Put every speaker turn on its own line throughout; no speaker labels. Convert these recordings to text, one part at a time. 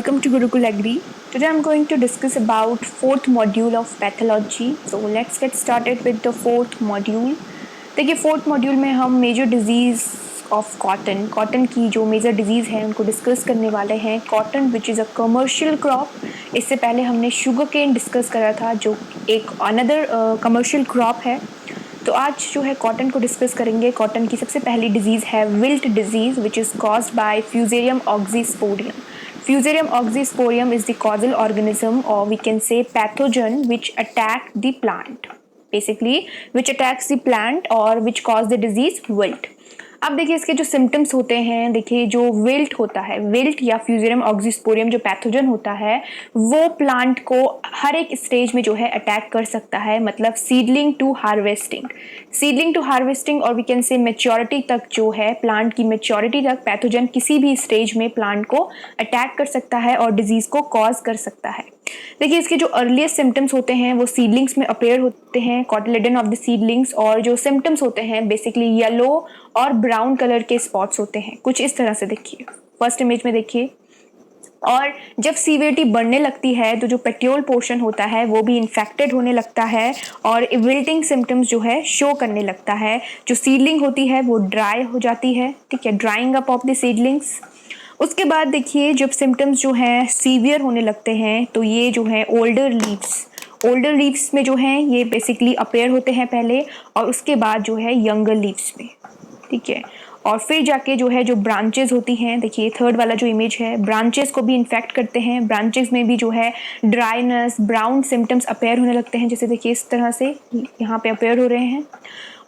welcome to Gurukul Agri. Today I'm going to discuss about fourth module of pathology. So let's get started with the fourth module. देखिए fourth module में हम major disease of cotton की जो major disease है उनको discuss करने वाले हैं. Cotton which is a commercial crop. इससे पहले हमने शुगर केन डिस्कस करा था जो एक अनदर कमर्शियल क्रॉप है. तो आज जो है कॉटन को डिस्कस करेंगे. कॉटन की सबसे पहली डिजीज है wilt disease which is caused by Fusarium oxysporium. Fusarium oxysporium is the causal organism, or we can say pathogen, which attack the plant. Basically, which attacks the plant or which cause the disease wilt. अब देखिए इसके जो symptoms होते हैं, देखिए जो wilt होता है, विल्ट या फ्यूजेरियम ऑक्सीस्पोरियम जो पैथोजन होता है वो प्लांट को हर एक स्टेज में जो है अटैक कर सकता है. मतलब सीडलिंग टू हार्वेस्टिंग और वी कैन से मेच्योरिटी तक जो है, प्लांट की मेच्योरिटी तक पैथोजन किसी भी स्टेज में प्लांट को अटैक कर सकता है और डिजीज को कॉज कर सकता है. देखिए इसके जो अर्लीस्ट सिम्टम्स होते हैं वो सीडलिंग्स में अपेयर होते हैं, कॉटिलेडन ऑफ द सीडलिंग्स. और जो सिम्टम्स होते हैं बेसिकली येलो और ब्राउन कलर के स्पॉट्स होते हैं, कुछ इस तरह से. देखिए फर्स्ट इमेज में देखिए. और जब सीवियरिटी बढ़ने लगती है तो जो पेट्योल पोर्शन होता है वो भी इन्फेक्टेड होने लगता है और विल्टिंग सिम्टम्स जो है शो करने लगता है. जो सीडलिंग होती है वो ड्राई हो जाती है, ठीक है, drawing up of the seedlings. उसके बाद देखिए जब सिम्टम्स जो हैं सीवियर होने लगते हैं तो ये जो है ओल्डर लीव्स में जो हैं ये बेसिकली अपेयर होते हैं पहले, और उसके बाद जो है यंगर लीव्स में, ठीक है. और फिर जाके जो है जो ब्रांचेस होती हैं, देखिए थर्ड वाला जो इमेज है, ब्रांचेस को भी इन्फेक्ट करते हैं. ब्रांचेस में भी जो है ड्राइनेस, ब्राउन सिम्टम्स अपेयर होने लगते हैं, जैसे देखिए इस तरह से यहाँ पे अपेयर हो रहे हैं.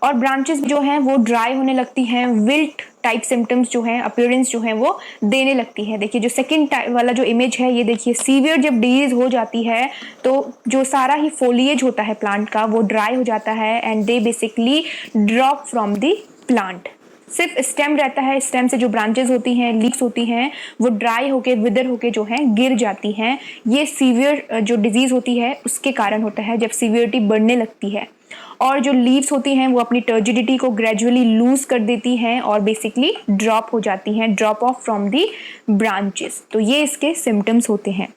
और ब्रांचेस जो हैं वो ड्राई होने लगती हैं, विल्ट टाइप सिम्टम्स जो हैं, अपीयरेंस जो हैं वो देने लगती है. देखिए जो सेकंड वाला जो इमेज है ये देखिए, सीवियर जब डिजीज हो जाती है तो जो सारा ही फोलिएज होता है प्लांट का वो ड्राई हो जाता है and they basically drop from the plant. सिर्फ स्टेम रहता है, स्टेम से जो ब्रांचेस होती हैं, लीव्स होती हैं, वो ड्राई होके विदर होके जो है गिर जाती हैं. ये सीवियर जो डिजीज होती है उसके कारण होता है, जब सीवियरिटी बढ़ने लगती है. और जो लीव्स होती हैं वो अपनी टर्जिडिटी को ग्रेजुअली लूज कर देती हैं और बेसिकली ड्रॉप हो जाती हैं, drop of from the branches. तो ये इसके सिम्टम्स होते हैं.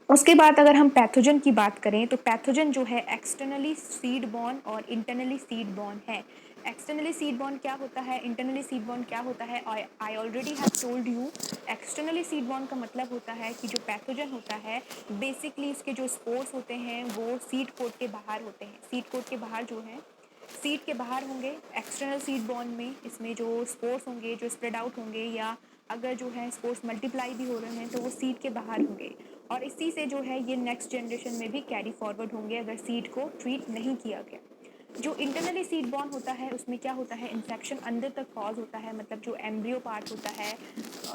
उसके बाद अगर हम पैथोजन की बात करें तो पैथोजन जो है एक्सटर्नली सीड बॉर्न और इंटरनली सीड बॉर्न है. एक्सटर्नली सीड बॉर्न क्या होता है, इंटरनली सीड बॉर्न क्या होता है, I already have told you. Externally seed born का मतलब होता है कि जो पैथोजन होता है बेसिकली उसके जो स्पोर्स होते हैं वो सीड कोट के बाहर होते हैं. सीड कोट के बाहर जो है, सीड के बाहर होंगे एक्सटर्नल सीड बॉर्न में. इसमें जो स्पोर्स होंगे जो स्प्रेड आउट होंगे, या अगर जो है स्पोर्स मल्टीप्लाई भी हो रहे हैं तो वो सीड के बाहर होंगे. और इसी से जो है ये नेक्स्ट जनरेशन में भी कैरी फॉरवर्ड होंगे अगर सीड को ट्रीट नहीं किया गया. जो इंटरनली सीड बॉर्न होता है उसमें क्या होता है, इन्फेक्शन अंदर तक कॉज होता है. मतलब जो एम्ब्रियो पार्ट होता है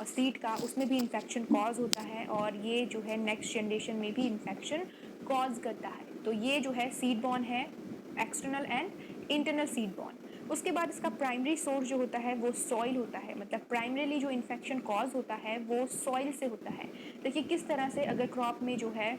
सीड का उसमें भी इन्फेक्शन कॉज होता है और ये जो है नेक्स्ट जनरेशन में भी इन्फेक्शन कॉज करता है. तो ये जो है सीड बॉर्न है, external and internal seed born. उसके बाद इसका प्राइमरी सोर्स जो होता है वो सॉइल होता है. मतलब प्राइमरीली जो इन्फेक्शन कॉज होता है वो सॉइल से होता है. देखिए किस तरह से, अगर क्रॉप में जो है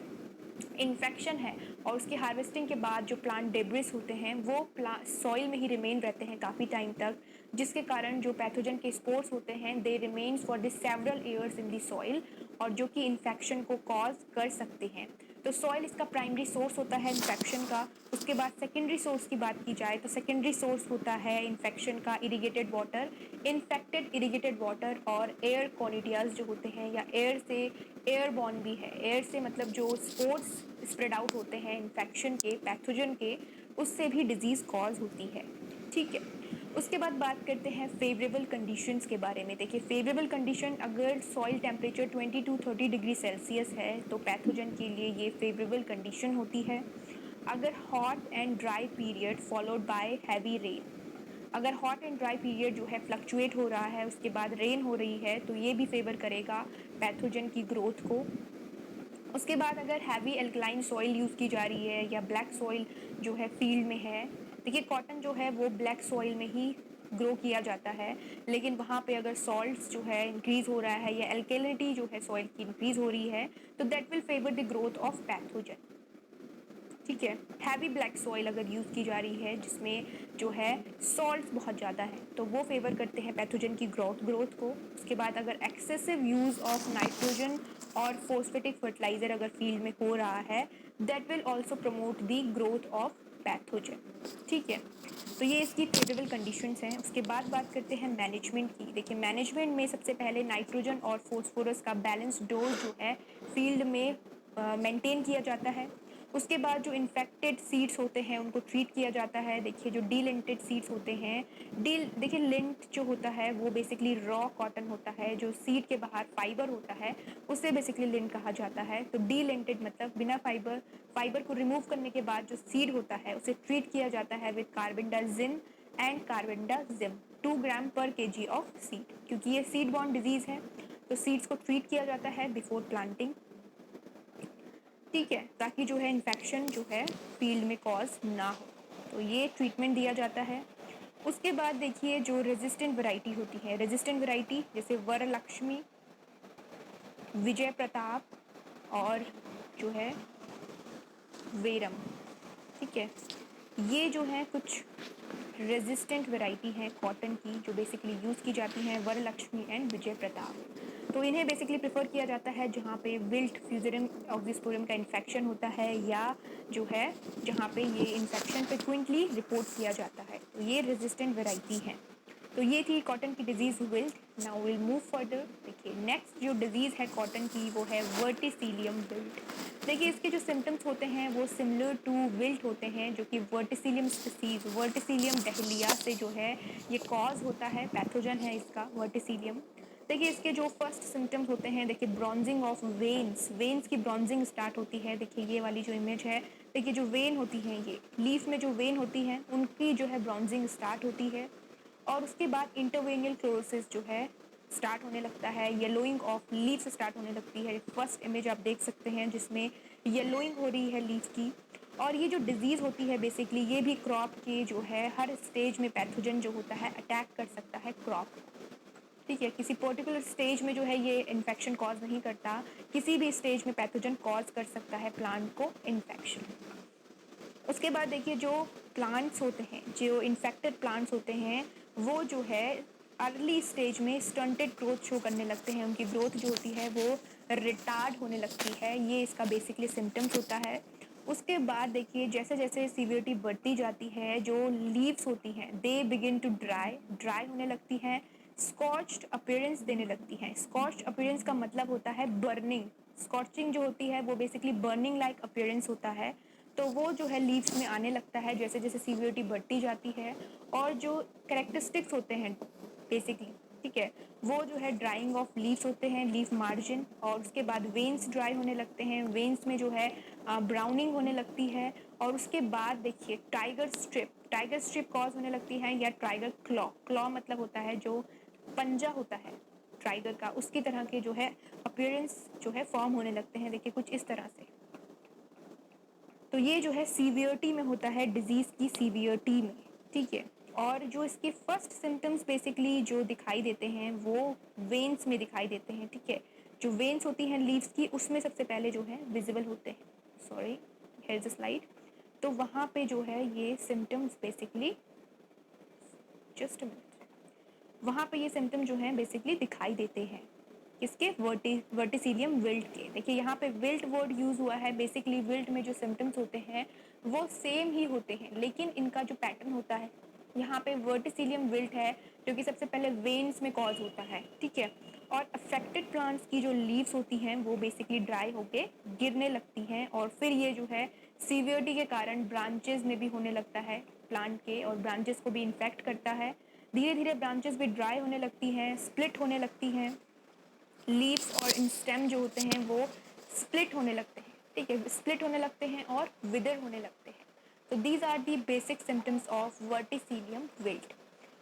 इन्फेक्शन है और उसकी हार्वेस्टिंग के बाद जो प्लांट डेब्रिस होते हैं वो सॉइल में ही रिमेन रहते हैं काफ़ी टाइम तक, जिसके कारण जो पैथोजन के स्पोर्स होते हैं they remains for the several years in the soil, और जो कि इन्फेक्शन को कॉज कर सकते हैं. तो सॉइल इसका प्राइमरी सोर्स होता है इन्फेक्शन का. उसके बाद सेकेंडरी सोर्स की बात की जाए तो सेकेंडरी सोर्स होता है इन्फेक्शन का irrigated water, infected irrigated water और एयर क्वालिटियाज जो होते हैं, या एयर से एयरबॉर्न भी है. एयर से मतलब जो स्पोर्स स्प्रेड आउट होते हैं इन्फेक्शन के, पैथोजन के, उससे भी डिजीज़ कॉज होती है, ठीक है. उसके बाद बात करते हैं फेवरेबल कंडीशंस के बारे में. देखिए फेवरेबल कंडीशन, अगर soil temperature 20 to 30 degree Celsius है तो पैथोजन के लिए ये फेवरेबल कंडीशन होती है. अगर hot and dry period followed by heavy rain, अगर हॉट एंड ड्राई पीरियड जो है फ्लक्चुएट हो रहा है उसके बाद रेन हो रही है तो ये भी फेवर करेगा पैथोजन की ग्रोथ को. उसके बाद अगर हैवी एल्कलाइन सॉइल यूज़ की जा रही है या ब्लैक सॉइल जो है फील्ड में है, देखिए कॉटन जो है वो ब्लैक सॉइल में ही ग्रो किया जाता है, लेकिन वहाँ पे अगर सॉल्ट्स जो है इंक्रीज़ हो रहा है या एल्केलिनिटी जो है सॉइल की इंक्रीज़ हो रही है तो that will favour the growth of pathogen, ठीक है. हैवी ब्लैक सॉइल अगर यूज़ की जा रही है जिसमें जो है सॉल्ट बहुत ज़्यादा है तो वो फेवर करते हैं पैथोजन की ग्रोथ को. उसके बाद अगर एक्सेसिव यूज़ ऑफ नाइट्रोजन और फोस्फेटिक फर्टिलाइजर अगर फील्ड में हो रहा है, that will also promote the growth of pathogen. ठीक है, तो ये इसकी फेवरेबल कंडीशंस हैं। उसके बाद बात करते हैं मैनेजमेंट की। देखिए मैनेजमेंट में सबसे पहले नाइट्रोजन और फोस्फोरस का बैलेंस डोज जो है फील्ड में मेंटेन किया जाता है। उसके बाद जो इन्फेक्टेड सीड्स होते हैं उनको ट्रीट किया जाता है। देखिए जो डीलिंटेड सीड्स होते हैं, देखिए लिंट जो होता है वो बेसिकली रॉ कॉटन होता है, जो सीड के बाहर फाइबर होता है उसे बेसिकली लिंट कहा जाता है। तो डीलिंटेड मतलब बिना फाइबर को रिमूव करने के बाद जो सीड होता है उसे ट्रीट किया जाता है विद कार्बेंडाजिम एंड कार्बेंडाजिम 2 ग्राम/kg ऑफ सीड, क्योंकि ये सीड बॉर्न डिजीज है तो सीड्स को ट्रीट किया जाता है बिफोर प्लांटिंग। ठीक है, ताकि जो है इन्फेक्शन जो है फील्ड में कॉज ना हो, तो ये ट्रीटमेंट दिया जाता है। उसके बाद देखिए जो रेजिस्टेंट वैरायटी होती है, रेजिस्टेंट वैरायटी जैसे वरलक्ष्मी, विजय प्रताप और जो है वेरम। ठीक है, ये जो है कुछ रेजिस्टेंट वैरायटी है कॉटन की जो बेसिकली यूज़ की जाती हैं, वरलक्ष्मी एंड विजय प्रताप। तो इन्हें बेसिकली प्रेफर किया जाता है जहाँ पे विल्ट फ्यूजेरियम ऑक्सीस्पोरम का इन्फेक्शन होता है या जो है जहाँ पे ये इन्फेक्शन फ्रिक्वेंटली रिपोर्ट किया जाता है, तो ये रेजिस्टेंट वैरायटी है। तो ये थी कॉटन की disease wilt. Now will move further. देखिए नेक्स्ट जो डिजीज है कॉटन की वो है वर्टिसिलियम विल्ट। देखिए इसके जो सिम्टम्स होते हैं वो सिमिलर टू विल्ट होते हैं, जो कि वर्टिसिलियम स्पीसीज, वर्टिसिलियम डहलिया से जो है ये कॉज होता है, पैथोजन है इसका वर्टिसिलियम। देखिए इसके जो फर्स्ट सिम्टम्स होते हैं, देखिए ब्रॉन्जिंग ऑफ वेन्स, वेन्स की ब्रॉन्जिंग स्टार्ट होती है। देखिए ये वाली जो इमेज है, देखिए जो वेन होती है, ये लीफ में जो वेन होती है उनकी जो है ब्रॉन्जिंग स्टार्ट होती है। और उसके बाद इंटरवेनियल क्लोरोसिस जो है स्टार्ट होने लगता है, येलोइंग ऑफ लीव्स स्टार्ट होने लगती है। फर्स्ट इमेज आप देख सकते हैं जिसमें येलोइंग हो रही है लीफ की। और ये जो डिजीज़ होती है बेसिकली ये भी क्रॉप के जो है हर स्टेज में पैथोजन जो होता है अटैक कर सकता है क्रॉप को। ठीक है, किसी पर्टिकुलर स्टेज में जो है ये इन्फेक्शन कॉज नहीं करता, किसी भी स्टेज में पैथोजन कॉज कर सकता है प्लांट को इन्फेक्शन। उसके बाद देखिए जो प्लांट्स होते हैं, जो इन्फेक्टेड प्लांट्स होते हैं वो जो है अर्ली स्टेज में स्टंटेड ग्रोथ शो करने लगते हैं, उनकी ग्रोथ जो होती है वो रिटार्ड होने लगती है, ये इसका बेसिकली सिम्टम्स होता है। उसके बाद देखिए जैसे जैसे सीवियरिटी बढ़ती जाती है, जो लीव्स होती हैं दे बिगिन टू ड्राई होने लगती हैं, स्कॉच्ड अपीयरेंस देने लगती हैं। स्कॉच्ड अपीयरेंस का मतलब होता है बर्निंग, स्कॉचिंग जो होती है वो बेसिकली बर्निंग लाइक अपीयरेंस होता है। तो वो जो है लीव्स में आने लगता है जैसे जैसे सीवियरिटी बढ़ती जाती है। और जो करेक्टरिस्टिक्स होते हैं बेसिकली, ठीक है, वो जो है ड्राइंग ऑफ लीव्स होते हैं, लीफ मार्जिन, और उसके बाद वेन्स ड्राई होने लगते हैं, वेन्स में जो है ब्राउनिंग होने लगती है। और उसके बाद देखिए टाइगर स्ट्रिप कॉज होने लगती है, या टाइगर क्लॉ, क्लॉ मतलब होता है जो पंजा होता है टाइगर का, उसकी तरह के जो है अपीयरेंस जो है फॉर्म होने लगते हैं। देखिए कुछ इस तरह से। तो ये जो है सीवियरिटी में होता है, डिजीज की सीवियरिटी में। ठीक है, और जो इसके फर्स्ट सिम्टम्स बेसिकली जो दिखाई देते हैं वो वेन्स में दिखाई देते हैं। ठीक है, जो वेन्स होती हैं लीव्स की उसमें सबसे पहले जो है विजिबल होते हैं। Sorry, here is a slide. तो वहाँ पे जो है ये सिम्टम्स बेसिकली, जस्ट मिनट, वहाँ पे ये सिम्टम जो हैं बेसिकली दिखाई देते हैं किसके, वर्टिसिलियम विल्ट के। देखिए यहाँ पे विल्ट वर्ड यूज हुआ है, बेसिकली विल्ट में जो सिम्टम्स होते हैं वो सेम ही होते हैं, लेकिन इनका जो पैटर्न होता है, यहाँ पे वर्टिसिलियम विल्ट है जो कि सबसे पहले वेन्स में कॉज होता है। ठीक है, और अफेक्टेड प्लांट्स की जो लीव्स होती हैं वो बेसिकली ड्राई होके गिरने लगती हैं, और फिर ये जो है सीवियरिटी के कारण ब्रांचेस में भी होने लगता है प्लांट के, और ब्रांचेस को भी इन्फेक्ट करता है। धीरे धीरे ब्रांचेस भी ड्राई होने लगती हैं, स्प्लिट होने लगती हैं, लीव्स और इन स्टेम जो होते हैं वो स्प्लिट होने लगते हैं। ठीक है, स्प्लिट होने लगते हैं और विदर होने लगते हैं। तो these are the basic symptoms of verticillium wilt.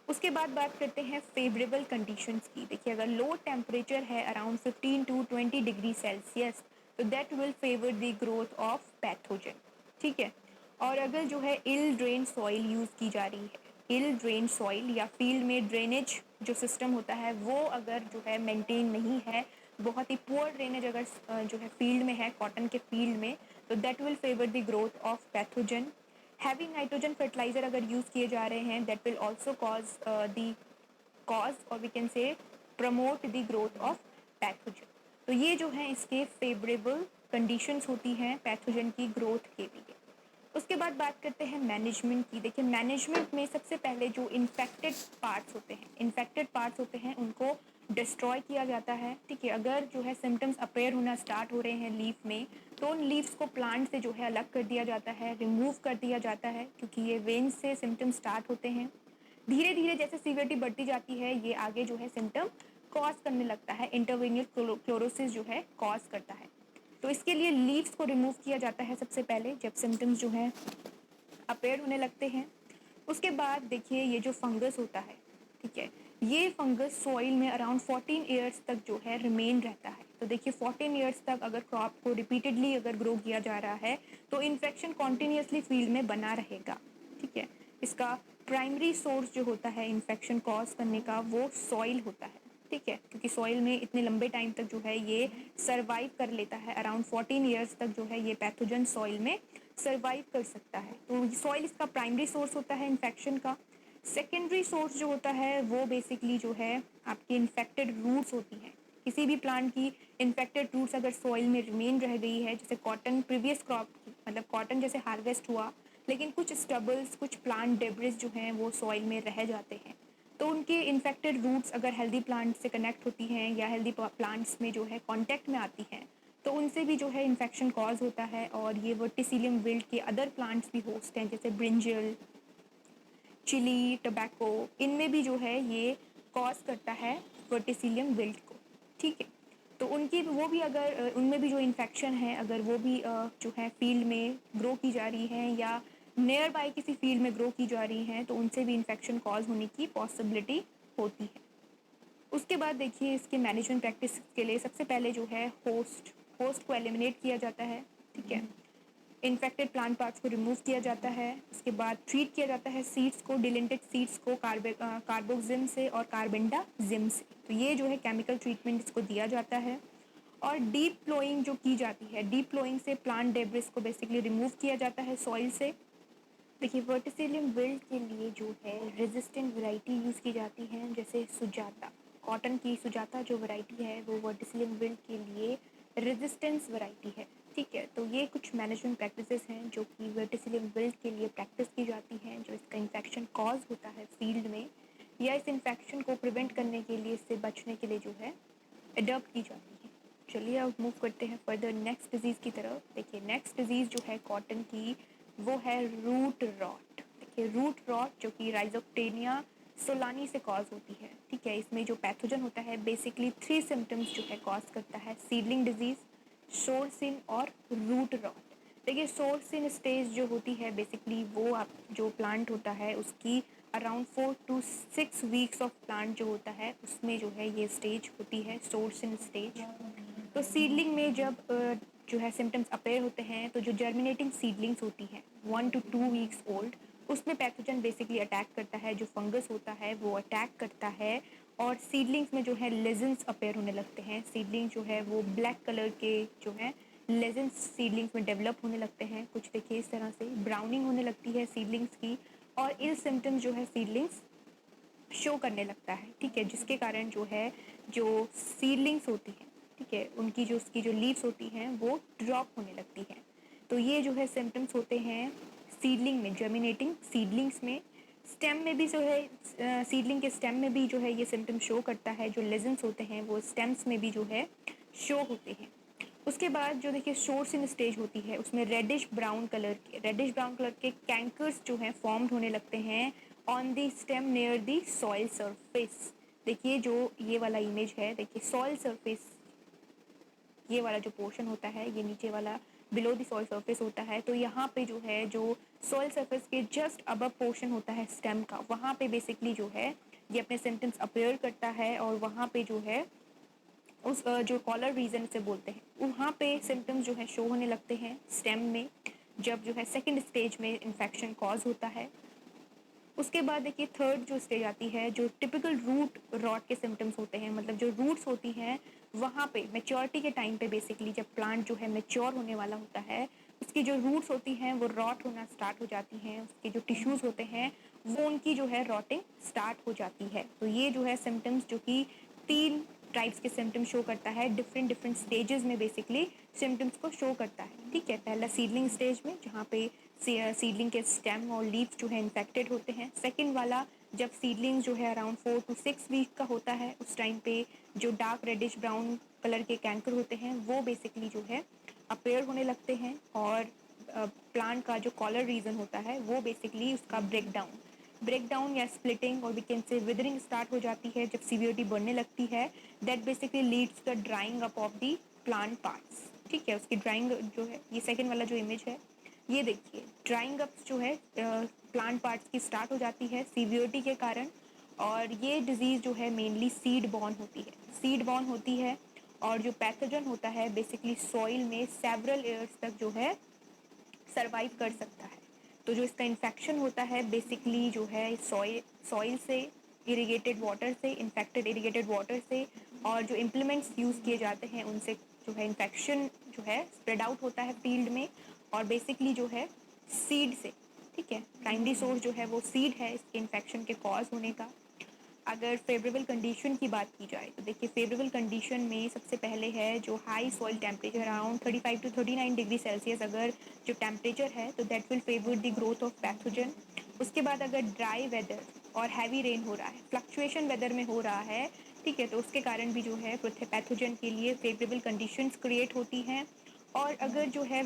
उसके बाद बात करते हैं फेवरेबल कंडीशंस की। देखिए अगर लो टेम्परेचर है अराउंड 15 to 20 डिग्री सेल्सियस, तो that will favour the growth of pathogen. ठीक है, और अगर जो है इल ड्रेन सॉइल यूज़ की जा रही है, इल ड्रेन सॉइल या फील्ड में ड्रेनेज जो सिस्टम होता है वो अगर जो है मेंटेन नहीं है, बहुत ही पुअर ड्रेनेज अगर जो है फील्ड में है, कॉटन के फील्ड में, तो that will favour the growth of pathogen. Heavy nitrogen fertiliser अगर यूज़ किए जा रहे हैं, दैट विल ऑल्सो कॉज और we can say promote the growth of pathogen. तो ये जो है इसके फेवरेबल कंडीशंस होती हैं पैथोजन की ग्रोथ के लिए। उसके बाद बात करते हैं मैनेजमेंट की। देखिए मैनेजमेंट में सबसे पहले जो इन्फेक्टेड पार्ट्स होते हैं उनको डिस्ट्रॉय किया जाता है। ठीक है, अगर जो है सिम्टम्स अपेयर होना स्टार्ट हो रहे हैं लीफ में, तो उन लीव्स को प्लांट से जो है अलग कर दिया जाता है, रिमूव कर दिया जाता है, क्योंकि ये वेन्स से सिम्टम्स स्टार्ट होते हैं। धीरे धीरे जैसे सीवियरिटी बढ़ती जाती है, ये आगे जो है सिम्टम कॉज करने लगता है, इंटरवेनियल क्लोरोसिस जो है कॉज करता है। तो इसके लिए लीव्स को रिमूव किया जाता है सबसे पहले, जब सिम्टम्स जो है अपेयर होने लगते हैं। उसके बाद देखिए ये जो फंगस होता है, ठीक है, ये फंगस सॉइल में अराउंड 14 ईयर्स तक जो है रिमेन रहता है। तो देखिए 14 ईयर्स तक अगर क्रॉप को रिपीटेडली अगर ग्रो किया जा रहा है तो इन्फेक्शन कॉन्टिन्यूसली फील्ड में बना रहेगा। ठीक है, इसका प्राइमरी सोर्स जो होता है इन्फेक्शन कॉज करने का वो सॉइल होता है। ठीक है, क्योंकि सॉइल में इतने लंबे टाइम तक जो है ये सर्वाइव कर लेता है, अराउंड 14 ईयर्स तक जो है ये पैथोजन सॉइल में सर्वाइव कर सकता है। तो सॉइल इसका प्राइमरी सोर्स होता है इन्फेक्शन का। सेकेंडरी सोर्स जो होता है वो बेसिकली जो है आपकी इन्फेक्टेड रूट्स होती हैं। किसी भी प्लांट की इन्फेक्टेड रूट्स अगर सॉइल में रिमेन रह गई है, जैसे कॉटन प्रीवियस क्रॉप मतलब कॉटन जैसे हार्वेस्ट हुआ, लेकिन कुछ स्टबल्स, कुछ प्लांट डेब्रिस जो हैं वो सॉइल में रह जाते हैं, तो उनके इन्फेक्टेड रूट्स अगर हेल्दी प्लांट से कनेक्ट होती हैं या हेल्दी प्लांट्स में जो है कांटेक्ट में आती हैं, तो उनसे भी जो है इन्फेक्शन कॉज होता है। और ये वर्टिसिलियम विल्ट के अदर प्लांट्स भी होस्ट हैं, जैसे ब्रिंजल, चिली, टबैको, इनमें भी जो है ये कॉज करता है वर्टिसिलियम विल्ट को। ठीक है, तो उनकी वो भी अगर उनमें भी जो इन्फेक्शन है अगर वो भी जो है फील्ड में ग्रो की जा रही है या नियर बाय किसी फील्ड में ग्रो की जा रही हैं, तो उनसे भी इन्फेक्शन कॉज होने की पॉसिबिलिटी होती है। उसके बाद देखिए इसके मैनेजमेंट प्रैक्टिस के लिए सबसे पहले जो है होस्ट को एलिमिनेट किया जाता है। ठीक है, इन्फेक्टेड प्लांट पार्ट्स को रिमूव किया जाता है। उसके बाद ट्रीट किया जाता है सीड्स को, डिलेंटेड सीड्स को कार्बोक्सिम से और कार्बेंडाजिम से। तो ये जो है केमिकल ट्रीटमेंट इसको दिया जाता है। और डीप प्लोइंग जो की जाती है, डीप प्लोइंग से प्लांट डेब्रिस को बेसिकली रिमूव किया जाता है सॉइल से। देखिए वर्टिसिलियम विल्ट के लिए जो है रेजिस्टेंट वैरायटी यूज़ की जाती है, जैसे सुजाता, कॉटन की सुजाता जो वैरायटी है वो वर्टिसिलियम विल्ट के लिए रेजिस्टेंस वैरायटी है। ठीक है, तो ये कुछ मैनेजमेंट प्रैक्टिसेस हैं जो कि वर्टिसिलियम विल्ट के लिए प्रैक्टिस की जाती हैं, जो इसका इन्फेक्शन कॉज होता है फील्ड में, या इस इन्फेक्शन को प्रिवेंट करने के लिए, इससे बचने के लिए जो है अडॉप्ट की जाती है। चलिए अब मूव करते हैं फर्दर नेक्स्ट डिजीज़ की तरफ। देखिए नेक्स्ट डिजीज़ जो है कॉटन की वो है रूट रॉट। देखिए रूट रॉट जो कि राइजोक्टेनिया सोलानी से कॉज होती है। ठीक है, इसमें जो पैथोजन होता है बेसिकली 3 सिम्टम्स जो है कॉज करता है, सीडलिंग डिजीज, शोरसिन और रूट रॉट। देखिए शोरसिन स्टेज जो होती है बेसिकली वो आप जो प्लांट होता है उसकी around 4 to 6 weeks of plant जो होता है उसमें जो है ये स्टेज होती है शोरसिन स्टेज। तो सीडलिंग में जब जो है सिम्टम्स अपेयर होते हैं, तो जो जर्मिनेटिंग सीडलिंग्स होती हैं 1 to 2 वीक्स ओल्ड, उसमें पैथोजन बेसिकली अटैक करता है, जो फंगस होता है वो अटैक करता है। और सीडलिंग्स में जो है लेजेंस अपेयर होने लगते हैं। सीडलिंग जो है वो ब्लैक कलर के जो है लेजेंस सीडलिंग्स में डेवलप होने लगते हैं। कुछ देखिए इस तरह से ब्राउनिंग होने लगती है सीडलिंग्स की, और इल सिम्टम्स जो है सीडलिंग्स शो करने लगता है। ठीक है, जिसके कारण जो है जो सीडलिंग्स होती हैं, ठीक है, उनकी जो उसकी जो लीव्स होती हैं वो ड्रॉप होने लगती हैं। तो ये जो है सिम्टम्स होते हैं सीडलिंग में, जर्मिनेटिंग सीडलिंग्स में। स्टेम में भी जो है सीडलिंग के स्टेम में भी जो है ये सिम्टम शो करता है, जो लेजेंस होते हैं वो स्टेम्स में भी जो है शो होते हैं। उसके बाद जो देखिए शोरसिन स्टेज होती है उसमें रेडिश ब्राउन कलर के कैंकर्स जो हैं फॉर्म्ड होने लगते हैं on the stem near the soil surface. देखिए जो ये वाला इमेज है, देखिए सॉइल सरफेस, ये वाला जो पोर्शन होता है ये नीचे वाला बिलो द सॉइल सरफेस होता है। तो यहाँ पे जो है जो सॉइल सरफेस के जस्ट अबव पोर्शन होता है स्टेम का, वहाँ पे बेसिकली जो है ये अपने सिम्टम्स अपेयर करता है। और वहाँ पे जो है उस जो कॉलर रीजन से बोलते हैं, वहाँ पे सिम्टम्स जो है शो होने लगते हैं स्टेम में, जब जो है सेकेंड स्टेज में इन्फेक्शन कॉज होता है। उसके बाद देखिए थर्ड जो स्टेज आती है, जो टिपिकल रूट रॉट के सिम्टम्स होते हैं, मतलब जो रूट्स होती हैं वहाँ पे मेच्योरिटी के टाइम पे बेसिकली जब प्लांट जो है मेच्योर होने वाला होता है, उसकी जो रूट्स होती हैं वो रॉट होना स्टार्ट हो जाती हैं। उसके जो टिश्यूज़ होते हैं वो उनकी जो है रॉटिंग स्टार्ट हो जाती है। तो ये जो है सिम्टम्स जो कि 3 टाइप्स के सिम्टम्स शो करता है, डिफरेंट डिफरेंट स्टेजेस में बेसिकली सिम्टम्स को शो करता है। ठीक है, पहला सीडलिंग स्टेज में जहाँ पे सीडलिंग के स्टेम और लीव्स जो है इन्फेक्टेड होते हैं। सेकेंड वाला जब सीडलिंग जो है अराउंड 4 to 6 वीक का होता है, उस टाइम पे जो डार्क रेडिश ब्राउन कलर के कैंकर होते हैं वो बेसिकली जो है अपेयर होने लगते हैं, और प्लांट का जो कॉलर रीजन होता है वो बेसिकली उसका ब्रेकडाउन या स्प्लिटिंग और we can say withering start हो जाती है जब सीवियरिटी बढ़ने लगती है। That basically leads the drying up of the plant parts. ठीक है, उसकी ड्राइंग जो है, ये सेकेंड वाला जो इमेज है ये देखिए, ड्राइंग अप जो है प्लांट पार्ट्स की स्टार्ट हो जाती है सीवियरिटी के कारण। और ये डिजीज जो है मेनली सीड बॉर्न होती है, और जो पैथोजन होता है बेसिकली सॉइल में सेवरल ईयर्स तक जो है सरवाइव कर सकता है। तो जो इसका इन्फेक्शन होता है बेसिकली जो है सॉइल से, इरिगेटेड वाटर से, इन्फेक्टेड इरिगेटेड वाटर से, और जो इम्प्लीमेंट्स यूज़ किए जाते हैं उनसे जो है इन्फेक्शन जो है स्प्रेड आउट होता है फील्ड में, और बेसिकली जो है सीड से। ठीक है, प्राइमरी सोर्स जो है वो सीड है इसके इन्फेक्शन के कॉज होने का। अगर फेवरेबल कंडीशन की बात की जाए तो देखिए, फेवरेबल कंडीशन में सबसे पहले है जो high soil temperature around 35 to 39 degree Celsius अगर जो टेम्परेचर है तो that will favour the growth of pathogen. उसके बाद अगर ड्राई वेदर और हैवी रेन हो रहा है, फ्लक्चुएशन वेदर में हो रहा है, ठीक है, तो उसके कारण भी जो है पैथोजन के लिए फेवरेबल कंडीशंस क्रिएट होती हैं। और अगर जो है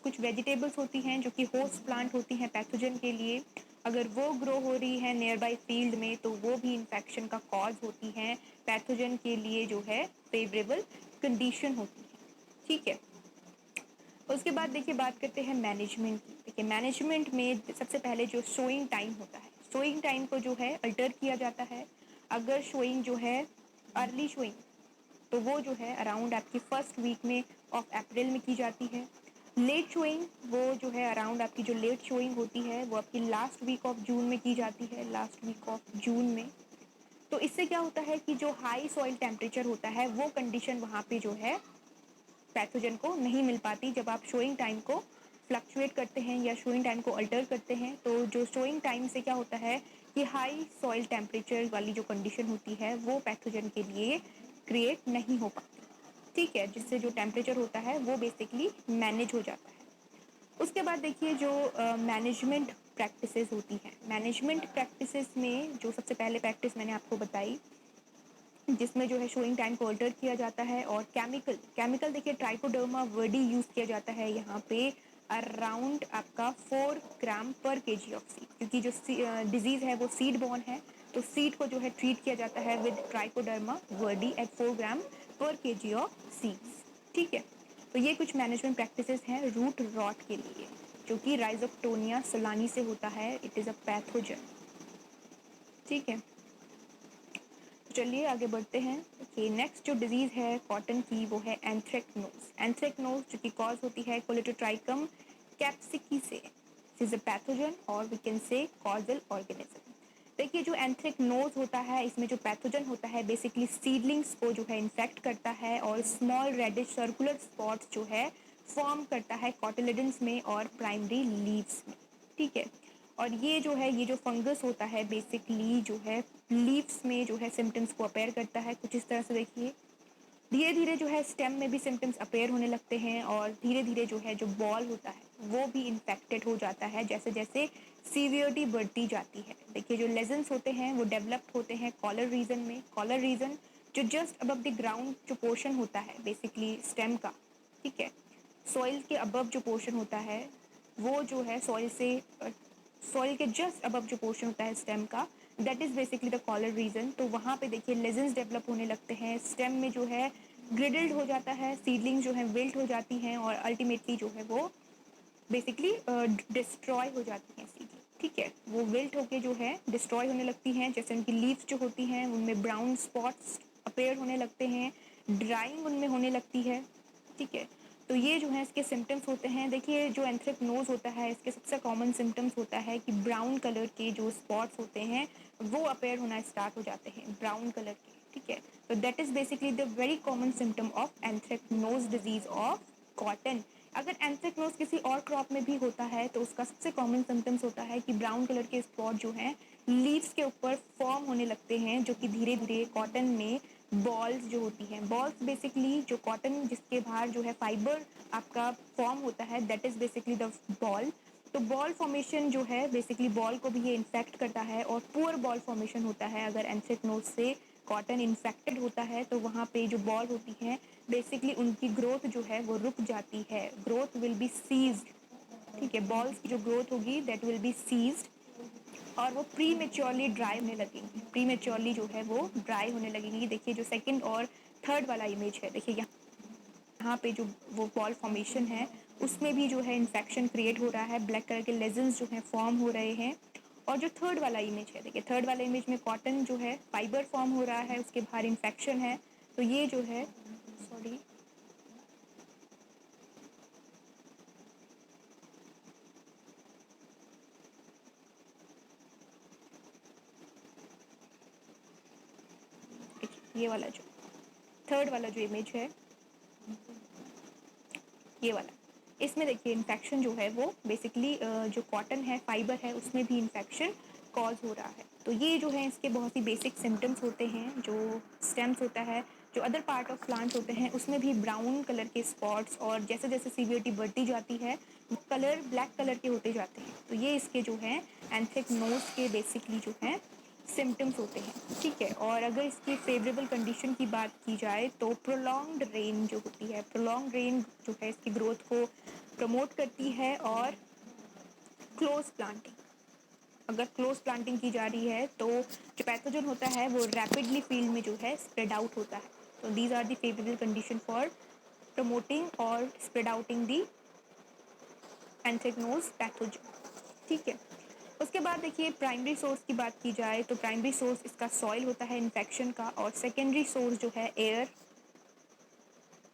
कुछ वेजिटेबल्स होती हैं जो कि होस्ट प्लांट होती हैं पैथोजन के लिए, अगर वो ग्रो हो रही है नियर बाई फील्ड में तो वो भी इन्फेक्शन का कॉज होती हैं, पैथोजन के लिए जो है फेवरेबल कंडीशन होती है। ठीक है, उसके बाद देखिए बात करते हैं मैनेजमेंट की। देखिए, मैनेजमेंट में सबसे पहले जो शोइंग टाइम होता है, शोइंग टाइम को जो है अल्टर किया जाता है। अगर शोइंग जो है अर्ली शोइंग तो वो जो है अराउंड आपकी फर्स्ट वीक में ऑफ अप्रैल में की जाती है। लेट शोइंग वो जो है अराउंड आपकी जो लेट शोइंग होती है वो आपकी लास्ट वीक ऑफ जून में की जाती है, लास्ट वीक ऑफ जून में। तो इससे क्या होता है कि जो हाई सॉइल टेम्परेचर होता है वो कंडीशन वहाँ पे जो है पैथोजन को नहीं मिल पाती। जब आप शोइंग टाइम को फ्लक्चुएट करते हैं या शोइंग टाइम को अल्टर करते हैं तो जो शोइंग टाइम से क्या होता है कि हाई सॉइल टेम्परेचर वाली जो कंडीशन होती है वो पैथोजन के लिए क्रिएट नहीं हो पाती। ठीक है, जिससे जो टेम्परेचर होता है वो बेसिकली मैनेज हो जाता है। उसके बाद देखिए जो मैनेजमेंट प्रैक्टिसेस होती हैं, मैनेजमेंट प्रैक्टिसेस में जो सबसे पहले प्रैक्टिस मैंने आपको बताई जिसमें जो है शोइंग टाइम को अल्टर किया जाता है, और केमिकल देखिए ट्राइकोडर्मा वर्डी यूज किया जाता है यहाँ पे अराउंड आपका 4 ग्राम पर केजी ऑफ सीड, क्योंकि जो डिजीज है वो सीड बॉर्न है, तो सीड को जो है ट्रीट किया जाता है विद ट्राइकोडर्मा वर्डी एट 4 ग्राम पर केजी ऑफ सीड्स। ठीक है, तो ये कुछ मैनेजमेंट प्रैक्टिसेस हैं रूट रॉट के लिए, जो कि राइजोक्टोनिया सोलानी से होता है। It is a pathogen. ठीक है, चलिए आगे बढ़ते हैं कि नेक्स्ट जो डिजीज है कॉटन की वो है एंथ्रेक्नोज। एंथ्रेक्नोज जो कि कॉज होती है कोलेटोट्राइकम कैप्सिकी से। इज अ पैथोजन और we can say causal organism. देखिए, जो एंथ्रेक्नोज होता है इसमें जो पैथोजन होता है बेसिकली सीडलिंग्स को जो है इन्फेक्ट करता है, और स्मॉल रेडिश सर्कुलर स्पॉट्स जो है फॉर्म करता है कॉटिलेडन्स में और प्राइमरी लीव्स में। ठीक है, और ये जो है ये जो फंगस होता है बेसिकली जो है लीव्स में जो है सिम्टम्स को अपेयर करता है कुछ इस तरह से। देखिए, धीरे धीरे जो है स्टेम में भी सिम्टम्स अपेयर होने लगते हैं, और धीरे धीरे जो है जो बॉल होता है वो भी इन्फेक्टेड हो जाता है जैसे जैसे सीवियरिटी बढ़ती जाती है। देखिए, जो लेजन्स होते हैं वो डेवलप्ड होते हैं कॉलर रीजन में। कॉलर रीजन जो जस्ट अबव द ग्राउंड जो पोर्शन होता है बेसिकली स्टेम का, ठीक है, सॉइल के अबव जो पोर्शन होता है वो जो है सॉइल के जस्ट अबव जो पोर्शन होता है स्टेम का, that is basically the collar region. तो वहाँ पे देखिए लेजेंस डेवलप होने लगते हैं, स्टेम में जो है ग्रिडल्ड हो जाता है, सीडलिंग जो है विल्ट हो जाती हैं, और अल्टीमेटली जो है वो बेसिकली डिस्ट्रॉय हो जाती हैं सीडलिंग। ठीक है, वो विल्ट होके जो है डिस्ट्रॉय होने लगती हैं, जैसे उनकी लीव्स जो होती हैं उनमें ब्राउन स्पॉट्स अपेयर होने लगते हैं, ड्राइंग उनमें होने लगती है। ठीक है, तो ये जो है इसके सिम्टम्स होते हैं। देखिए, जो एंथ्रेक्नोज होता है इसके सबसे कॉमन सिम्टम्स होता है कि ब्राउन कलर के जो स्पॉट्स होते हैं वो अपेयर होना स्टार्ट हो जाते हैं, ब्राउन कलर के। ठीक है, तो that is basically the very common symptom of anthracnose disease of cotton. अगर एंथ्रेक्नोज किसी और क्रॉप में भी होता है तो उसका सबसे कॉमन सिम्टम्स होता है कि ब्राउन कलर के स्पॉट जो हैं लीव्स के ऊपर फॉर्म होने लगते हैं, जो कि धीरे धीरे कॉटन में बॉल्स जो होती हैं, बॉल्स बेसिकली जो कॉटन जिसके बाहर जो है फाइबर आपका फॉर्म होता है, that is basically the ball. तो बॉल फॉर्मेशन जो है बेसिकली बॉल को भी ये इन्फेक्ट करता है और पुअर बॉल फॉर्मेशन होता है। अगर एंथ्रेक्नोज से कॉटन इन्फेक्टेड होता है तो वहाँ पे जो बॉल होती हैं बेसिकली उनकी ग्रोथ जो है वो रुक जाती है, ग्रोथ विल बी सीज्ड। ठीक है, बॉल्स की जो ग्रोथ होगी दैट विल बी सीज्ड और वो प्री मेच्योरली ड्राई होने लगेंगी, प्री मेच्योरली जो है वो ड्राई होने लगेंगी। देखिए जो सेकंड और थर्ड वाला इमेज है, देखिए यहाँ पे जो वो बॉल फॉर्मेशन है उसमें भी जो है इन्फेक्शन क्रिएट हो रहा है, ब्लैक कलर के लेजेंस जो है फॉर्म हो रहे हैं। और जो थर्ड वाला इमेज है, देखिए थर्ड वाला इमेज में कॉटन जो है फाइबर फॉर्म हो रहा है, उसके बाहर इन्फेक्शन है। तो ये जो है, सॉरी, ये वाला जो थर्ड वाला जो इमेज है, ये वाला, इसमें देखिए इन्फेक्शन जो है वो बेसिकली जो कॉटन है फाइबर है उसमें भी इन्फेक्शन कॉज हो रहा है। तो ये जो है इसके बहुत ही बेसिक सिम्टम्स होते हैं। जो स्टेम्स होता है, जो अदर पार्ट ऑफ प्लांट्स होते हैं उसमें भी ब्राउन कलर के स्पॉट्स और जैसे जैसे सीवियरिटी बढ़ती जाती है वो कलर ब्लैक कलर के होते जाते हैं। तो ये इसके जो है एंथ्रेक्नोज के बेसिकली जो है सिम्टम्स होते हैं। ठीक है, और अगर इसकी फेवरेबल कंडीशन की बात की जाए तो प्रोलॉन्ग्ड रेन जो होती है, प्रोलॉन्ग रेन जो है इसकी ग्रोथ को प्रमोट करती है। और क्लोज प्लांटिंग, अगर क्लोज प्लांटिंग की जा रही है तो जो पैथोजन होता है वो रैपिडली फील्ड में जो है स्प्रेड आउट होता है। तो these are the favourable condition for promoting और spread outing the anthracnose pathogen. ठीक है, उसके बाद देखिए प्राइमरी सोर्स की बात की जाए तो प्राइमरी सोर्स इसका सॉइल होता है इन्फेक्शन का, और सेकेंडरी सोर्स जो है एयर,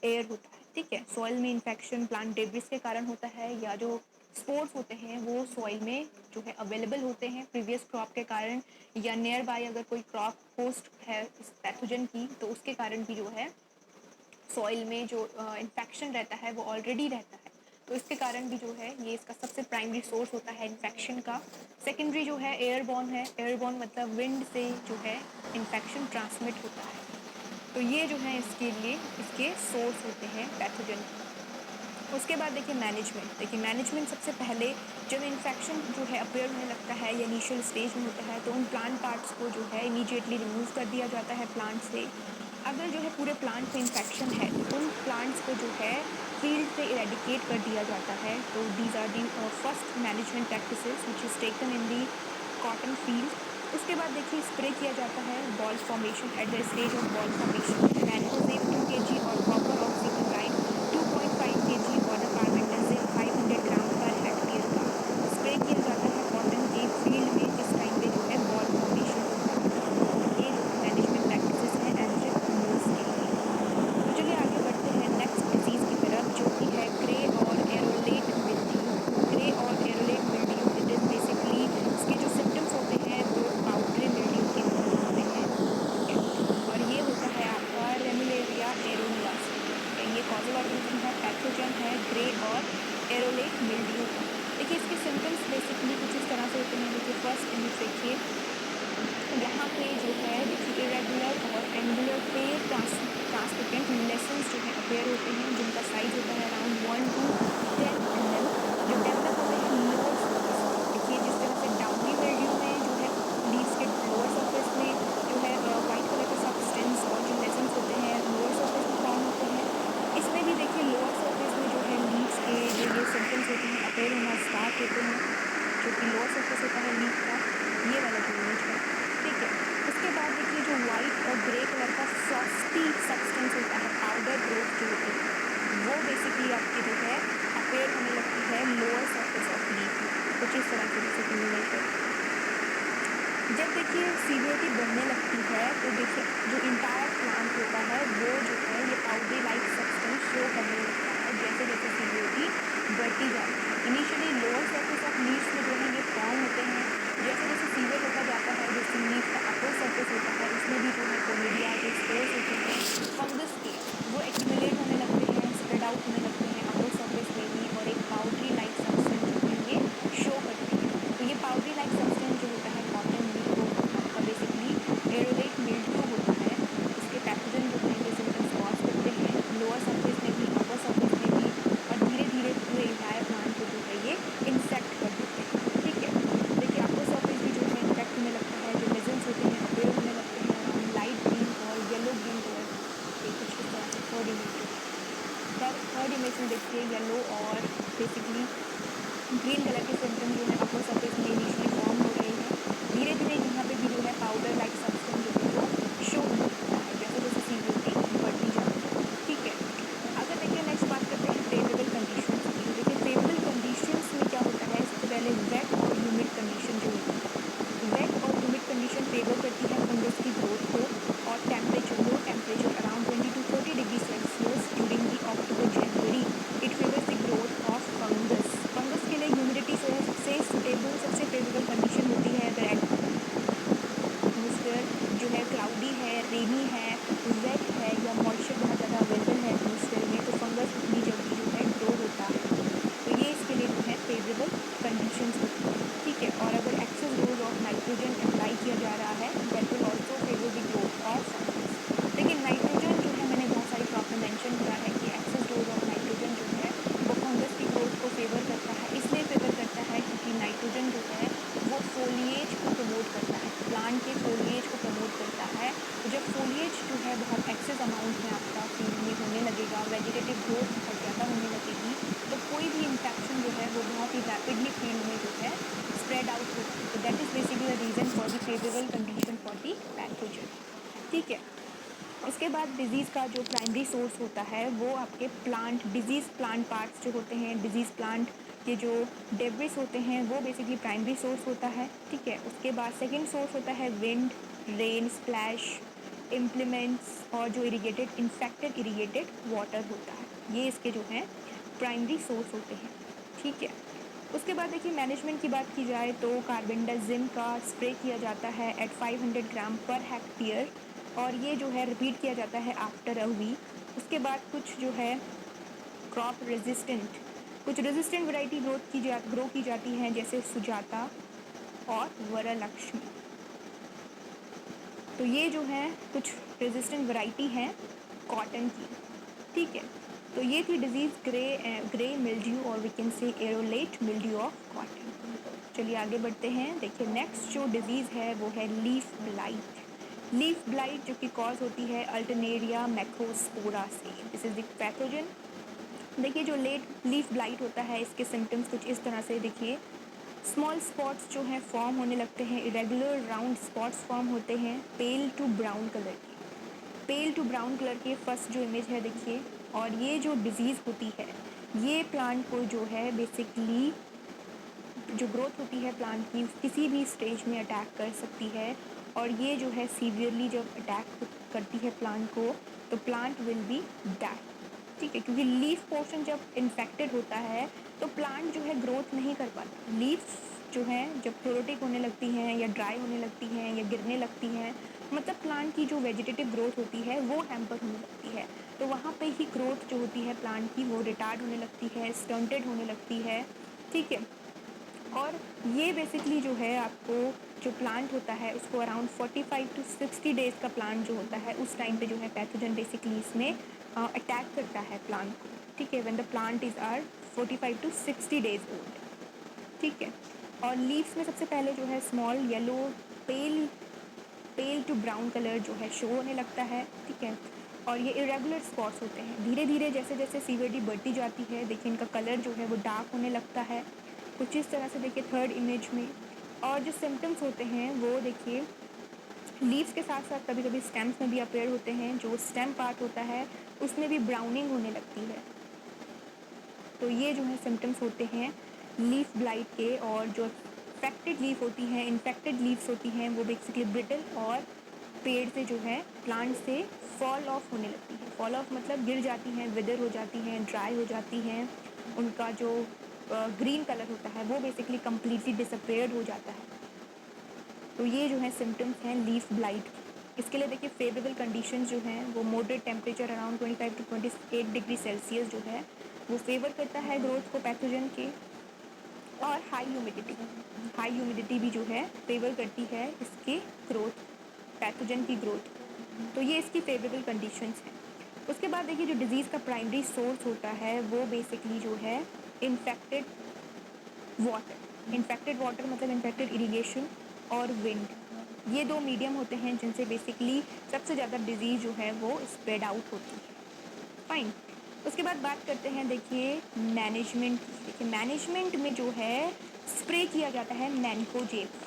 एयर होता है। ठीक है, सॉइल में इन्फेक्शन प्लांट डेब्रिस के कारण होता है, या जो स्पोर्स होते हैं वो सॉइल में जो है अवेलेबल होते हैं प्रीवियस क्रॉप के कारण, या नियर बाय अगर कोई क्रॉप होस्ट है इस पैथोजन की तो उसके कारण भी जो है सॉइल में जो इन्फेक्शन रहता है वो ऑलरेडी रहता है। तो इसके कारण भी जो है ये इसका सबसे प्राइमरी सोर्स होता है इन्फेक्शन का। सेकेंडरी जो है एयरबॉर्न है, एयरबॉर्न मतलब विंड से जो है इन्फेक्शन ट्रांसमिट होता है। तो ये जो है इसके लिए इसके सोर्स होते हैं पैथोजन। उसके बाद देखिए मैनेजमेंट, देखिए मैनेजमेंट सबसे पहले जब इन्फेक्शन जो है अपेयर होने लगता है या इनिशियल स्टेज में होता है तो उन प्लांट पार्ट्स को जो है इमीडिएटली रिमूव कर दिया जाता है प्लांट से। अगर जो है पूरे प्लांट में इन्फेक्शन है तो उन प्लांट्स को जो है फील्ड से इरेडिकेट कर दिया जाता है। तो these are the first management practices which is taken in the cotton field. उसके बाद देखिए स्प्रे किया जाता है boll formation at the stage of boll formation, mancozeb 2 kg और कॉपर ऑक्सीक्लोराइड 2.5 kg और द कार्बेंडाजिम 500 ग्राम पर हेक्टेयर का स्प्रे किया जाता है कॉटन के फील्ड में जिस टाइम पे जो है बॉल फॉर्मेशन होता है। तो ये जो है मैनेजमेंट प्रैक्टिसेस हैं एंथ्रेक्नोज के लिए। तो चलिए आगे बढ़ते हैं नेक्स्ट डिजीज की तरफ जो कि है ग्रे और एरोलेट मिल्ड्यू। ग्रे और एरोलेट मिल्ड्यू इट इज बेसिकली इसके जो सिम्टम्स होते हैं वो पाउडरी मिल्ड्यू के कॉमन होते हैं। ठीक है, और ये होता है आपका रेमुलेरिया एरोनिया से। ठीक है, ये कॉजल ऑर्गेनिज्म है, पैथोजन है ग्रे और एरोलेट मिल्ड्यू का। देखिए इसके सिम्टम्स बेसिकली कुछ इस तरह से होते हैं। देखिए फर्स्ट इमेज देखिए, यहाँ पे जो है देखिए इरेगुलर और एंगुलर पेयर ट्रांसपेरेंट लेसन्स जो है अपेयर होते हैं जिनका साइज होता है अराउंड 1 to 10 mm, जो डेवलप होते हैं लोअर सरफेस पे। देखिए जिस तरह से डाउनी मिल्ड्यू में जो है लीव्स के लोअर सरफेस में जो है वाइट कलर का सब्सटेंस और जो लेसन्स होते हैं लोअर सरफेस में फॉर्म होते हैं, इसमें भी देखिए लोअर सरफेस में जो है लीव्स के जो ये सिम्टम्स होते हैं अपेयर होना स्टार्ट होते हैं, जो कि लोअर सरफेस होता है लीफ का। ये वाला जो इमेज है, ठीक है। उसके बाद देखिए जो व्हाइट और ग्रे कलर का फ्रॉस्टी सब्सटेंस होता है, पाउडर ग्रोथ जो होती है वो बेसिकली आपकी जो है अपेयर होने लगती है लोअर सरफेस ऑफ लीफ में, कुछ इस तरह की जैसे कि इमेज है। जब देखिए सीवियरिटी बढ़ने लगती है तो देखिए जो इंटायर प्लांट होता है वो जो है ये पाउडरी लाइक सब्सटेंस शो करने लगता है जैसे जैसे सीवियरिटी बढ़ती जाती है। Initially lower surface of leaves में जो है ये फॉर्म होते हैं, जैसे जैसे सीवियर होता जाता है जो लीफ का अपर सरफेस होता है उसमें भी जो है कोनिडिया जो स्पोर्स होते हैं फंगस के वो एक्यूमुलेट होने लगते हैं, स्प्रेड आउट होने लगते हैं अपर सरफेस में भी, और एक पाउडरी लाइक सब्सटेंस जो है ये शो करते हैं। तो ये पाउडरी लाइक सब्सटेंस जो होता है कॉटन में वो आपका बेसिकली एरोलेट मिल्ड्यू होता है, इसके पैथोजन थर्ड इमेज में देखिए येलो और बेसिकली ग्रीन कलर के सिम्टम्स जो है अपवर सरफेस में इनिशियली फॉर्म हो रहे हैं। धीरे धीरे यहाँ पे भी जो है पाउडर लाइक सब्सटेंस जो है वो शो होने लगता है जैसे जैसे सीवियरिटी बढ़ती जाती है। ठीक है, अगर देखिए नेक्स्ट बात करते हैं फेवरेबल कंडीशंस की। तो देखिए फेवरेबल कंडीशंस में क्या होता है, सबसे पहले वेट और ह्यूमिड कंडीशन जो होती है। वेट और ह्यूमिड कंडीशन फेवर करती है फंगस की ग्रोथ को, और temperature low temperature around 20 to 30 degree Celsius during the October January it favours the growth of fungus. Fungus के लिए ह्यूमिडिटी जो है सबसे सुटेबल सबसे फेवरेबल कंडीशन होती है। अगर एटमोसफेयर जो है क्लाउडी है, रेनी है, वेट है या मॉइस्चर बहुत ज़्यादा अवेलेबल है एटमोसफेयर में, तो फंगस उतनी जल्दी जो है ग्रो होता है। तो ये इसके लिए जो है फेवरेबल कंडीशंस होती है। ठीक है, और अगर excess dose of nitrogen apply किया जा रहा है that will also favour the growth of fungus. देखिए नाइट्रोजन जो है मैंने बहुत सारी क्रॉप में मेंशन करा है कि एक्सेस डोज ऑफ नाइट्रोजन जो है वो फंगस की ग्रोथ को फेवर करता है। इसलिए फेवर करता है क्योंकि नाइट्रोजन जो है वो फोलिएज को प्रमोट करता है, प्लांट के फोलिएज को प्रमोट करता है। तो जब फोलिएज जो है बहुत एक्सेस अमाउंट में आपका फील्ड में होने लगेगा, वेजिटेटिव ग्रोथ बहुत ज़्यादा होने लगेगी, तो कोई भी इन्फेक्शन जो है वो बहुत ही रैपिडली फील्ड में जो है स्प्रेड आउट होगा। तो that is basically the reason for the favourable condition for the pathogen. ठीक है, उसके बाद डिजीज़ का जो प्राइमरी सोर्स होता है वो आपके प्लांट डिजीज़ प्लांट पार्ट्स जो होते हैं, डिजीज़ प्लांट के जो डेब्रिस होते हैं वो बेसिकली प्राइमरी सोर्स होता है। ठीक है, उसके बाद सेकंड सोर्स होता है विंड, रेन, स्प्लैश, इम्प्लीमेंट्स और जो इरिगेटेड इन्फेक्टेड इरिगेटेड वाटर होता है, ये इसके जो हैं प्राइमरी सोर्स होते हैं। ठीक है, उसके बाद देखिए मैनेजमेंट की बात की जाए तो कार्बेंडाजिम का स्प्रे किया जाता है एट 500 ग्राम पर हेक्टेयर, और ये जो है रिपीट किया जाता है आफ्टर अ वीक। उसके बाद कुछ जो है क्रॉप रेजिस्टेंट कुछ रेजिस्टेंट वैरायटी ग्रो की जाती हैं जैसे सुजाता और वरलक्ष्मी। तो ये जो है कुछ रेजिस्टेंट वैरायटी हैं कॉटन की। ठीक है, तो ये थी डिजीज ग्रे मिल्ड्यू और वी कैन से एरोलेट मिल्ड्यू ऑफ कॉटन। चलिए आगे बढ़ते हैं। देखिए नेक्स्ट जो डिजीज़ है वो है लीफ ब्लाइट। लीफ ब्लाइट जो कि कॉज होती है अल्टरनेरिया मैक्रोस्पोरा से, दिस इज द पैथोजन। देखिए जो लेट लीफ ब्लाइट होता है इसके सिम्टम्स कुछ इस तरह से देखिए, स्मॉल स्पॉट्स जो हैं फॉर्म होने लगते हैं, इरेगुलर राउंड स्पॉट्स फॉर्म होते हैं, पेल टू ब्राउन कलर के। पेल टू ब्राउन कलर के फर्स्ट जो इमेज है देखिए, और ये जो डिजीज़ होती है ये प्लांट को जो है बेसिकली जो ग्रोथ होती है प्लांट की किसी भी स्टेज में अटैक कर सकती है, और ये जो है सीवियरली जब अटैक करती है प्लांट को तो प्लांट विल बी डेड। ठीक है, क्योंकि लीफ पोर्शन जब इन्फेक्टेड होता है तो प्लांट जो है ग्रोथ नहीं कर पाता। लीफ जो है जब क्लोरोटिक होने लगती हैं या ड्राई होने लगती हैं या गिरने लगती हैं, मतलब प्लांट की जो वेजिटेटिव ग्रोथ होती है वो हैम्पर होने लगती है। तो वहाँ पे ही ग्रोथ जो होती है प्लांट की वो रिटार्ड होने लगती है, स्टंटेड होने लगती है। ठीक है, और ये बेसिकली जो है आपको जो प्लांट होता है उसको अराउंड 45 to 60 डेज़ का प्लांट जो होता है उस टाइम पे जो है पैथोजन बेसिकली इसमें अटैक करता है प्लांट को। ठीक है, when the plant is are 45 to 60 days old. ठीक है, और लीव्स में सबसे पहले जो है small yellow pale pale to brown colour जो है शो होने लगता है। ठीक है, और ये इरेगुलर स्पॉट्स होते हैं। धीरे धीरे जैसे जैसे सीवियरिटी बढ़ती जाती है देखिए इनका कलर जो है वो डार्क होने लगता है कुछ इस तरह से देखिए थर्ड इमेज में। और जो सिम्टम्स होते हैं वो देखिए लीव्स के साथ साथ कभी कभी स्टेम्स में भी अपेयर होते हैं। जो स्टेम पार्ट होता है उसमें भी ब्राउनिंग होने लगती है। तो ये जो है सिम्टम्स होते हैं लीफ ब्लाइट के। और जो इन्फेक्टेड लीफ होती हैं इन्फेक्टेड लीव्स होती हैं वो बेसिकली ब्रिटल और पेड़ से जो है प्लांट से फॉल ऑफ होने लगती है। फॉल ऑफ मतलब गिर जाती हैं, विदर हो जाती हैं, ड्राई हो जाती हैं। उनका जो ग्रीन कलर होता है वो बेसिकली कम्प्लीटली डिसअपेयर्ड हो जाता है। तो ये जो है सिम्टम्स हैं लीफ ब्लाइट के। इसके लिए देखिए फेवरेबल कंडीशंस जो हैं वो moderate temperature around 25 to 28 degree Celsius जो है वो फेवर करता है ग्रोथ को पैथोजन के। और हाई ह्यूमिडिटी भी जो है फेवर करती है इसके ग्रोथ पैथोजन की ग्रोथ। तो ये इसकी फेवरेबल कंडीशंस हैं। उसके बाद देखिए जो डिजीज़ का प्राइमरी सोर्स होता है वो बेसिकली जो है इन्फेक्टेड वाटर मतलब इन्फेक्टेड इरिगेशन और विंड, ये दो मीडियम होते हैं जिनसे बेसिकली सबसे ज़्यादा डिजीज़ जो है वो स्प्रेड आउट होती है। फाइन, उसके बाद बात करते हैं देखिए मैनेजमेंट की। देखिए मैनेजमेंट में जो है स्प्रे किया जाता है मैनकोजेब का।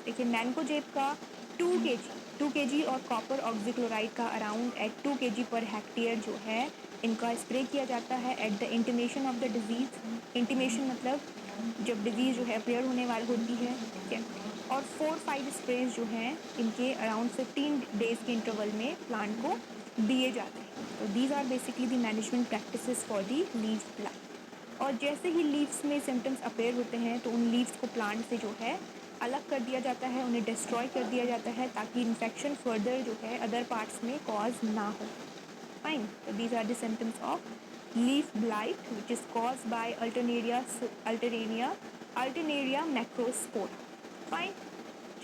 देखिए मैनकोजेब का 2 kg और कॉपर ऑक्सीक्लोराइड का अराउंड एट 2 kg पर हेक्टेयर जो है इनका स्प्रे किया जाता है at the intimation of the disease. Intimation मतलब जब डिजीज जो है अपेयर होने वाली होती है, ठीक है। और 4-5 स्प्रेज जो हैं इनके अराउंड 15 डेज के इंटरवल में प्लांट को दिए जाते हैं। तो these are basically the management practices for the leaf blight. और जैसे ही लीव्स में सिम्टम्स अपेयर होते हैं तो उन लीव्स को प्लांट से जो है अलग कर दिया जाता है, उन्हें डिस्ट्रॉय कर दिया जाता है ताकि इन्फेक्शन फर्दर जो है अदर पार्ट्स में कॉज ना हो। फाइन। तो these are the symptoms of leaf blight which is cause by Alternaria macrospora. Fine.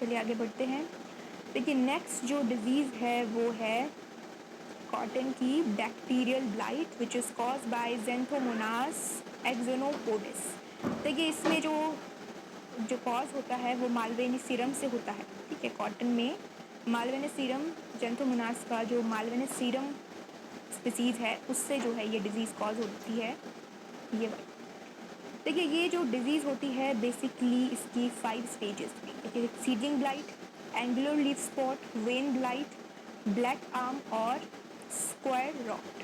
चलिए आगे बढ़ते हैं। देखिए नेक्स्ट जो डिजीज़ है वो है कॉटन की bacterial blight which is cause by Xanthomonas axonopodis. देखिए इसमें जो जो कॉज होता है वो मालवेनिसीरम से होता है, ठीक है। कॉटन में मालवेनिसीरम ज़ेंथोमोनास का जो मालवेनिसीरम स्पीसीज़ है उससे जो है ये डिज़ीज़ कॉज होती है, ये वाली। देखिए ये जो डिज़ीज़ होती है बेसिकली इसकी 5 स्टेजेस में। देखिए seedling blight, angular leaf spot, when blight, black arm और स्क्वायर रॉट।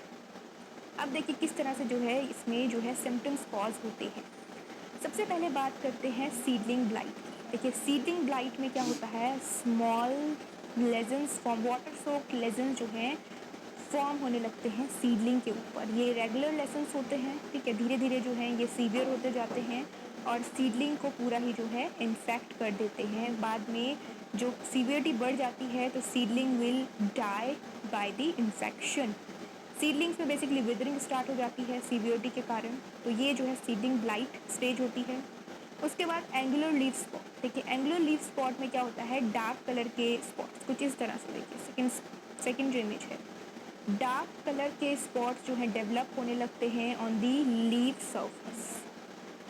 अब देखिए किस तरह से जो है इसमें जो है सिम्टम्स कॉज होते हैं। सबसे पहले बात करते हैं सीडलिंग ब्लाइट की। देखिए सीडलिंग ब्लाइट में क्या होता है, small lesions form, water soaked lesions जो हैं फॉर्म होने लगते हैं सीडलिंग के ऊपर। ये रेगुलर लेसन्स होते हैं, ठीक है। धीरे धीरे जो है ये सीवियर होते जाते हैं और सीडलिंग को पूरा ही जो है इन्फेक्ट कर देते हैं। बाद में जो सीवियरिटी बढ़ जाती है तो seedling will die by the infection. Seedlings में बेसिकली विदरिंग स्टार्ट हो जाती है सीवियरिटी के कारण। तो ये जो है सीडलिंग ब्लाइट स्टेज होती है। उसके बाद एंगुलर लीफ स्पॉट। देखिए एंगुलर लीफ स्पॉट में क्या होता है, डार्क कलर के स्पॉट्स कुछ इस तरह से, देखिए सेकेंड जो इमेज है, डार्क कलर के स्पॉट्स जो हैं डेवलप होने लगते हैं ऑन दी लीफ सरफेस।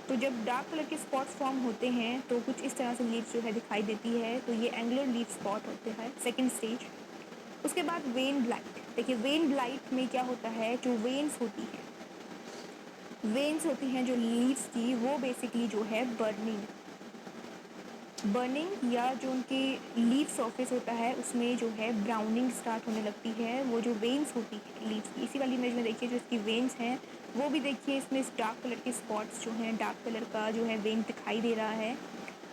तो जब डार्क कलर के स्पॉट्स फॉर्म होते हैं तो कुछ इस तरह से लीफ जो है दिखाई देती है, तो ये एंगुलर लीफ स्पॉट होते हैं सेकेंड स्टेज। उसके बाद वेन ब्लाइट। देखिए वेन ब्लाइट में क्या होता है, जो वेन्स होती हैं, वेन्स होती हैं जो लीव्स की, वो बेसिकली जो है बर्निंग या जो उनके लीफ सरफेस होता है उसमें जो है ब्राउनिंग स्टार्ट होने लगती है। वो जो वेन्स होती है लीव्स की, इसी वाली इमेज में देखिए जो इसकी वेन्स हैं वो भी देखिए इसमें इस डार्क कलर के स्पॉट्स जो हैं, डार्क कलर का जो है वेन दिखाई दे रहा है।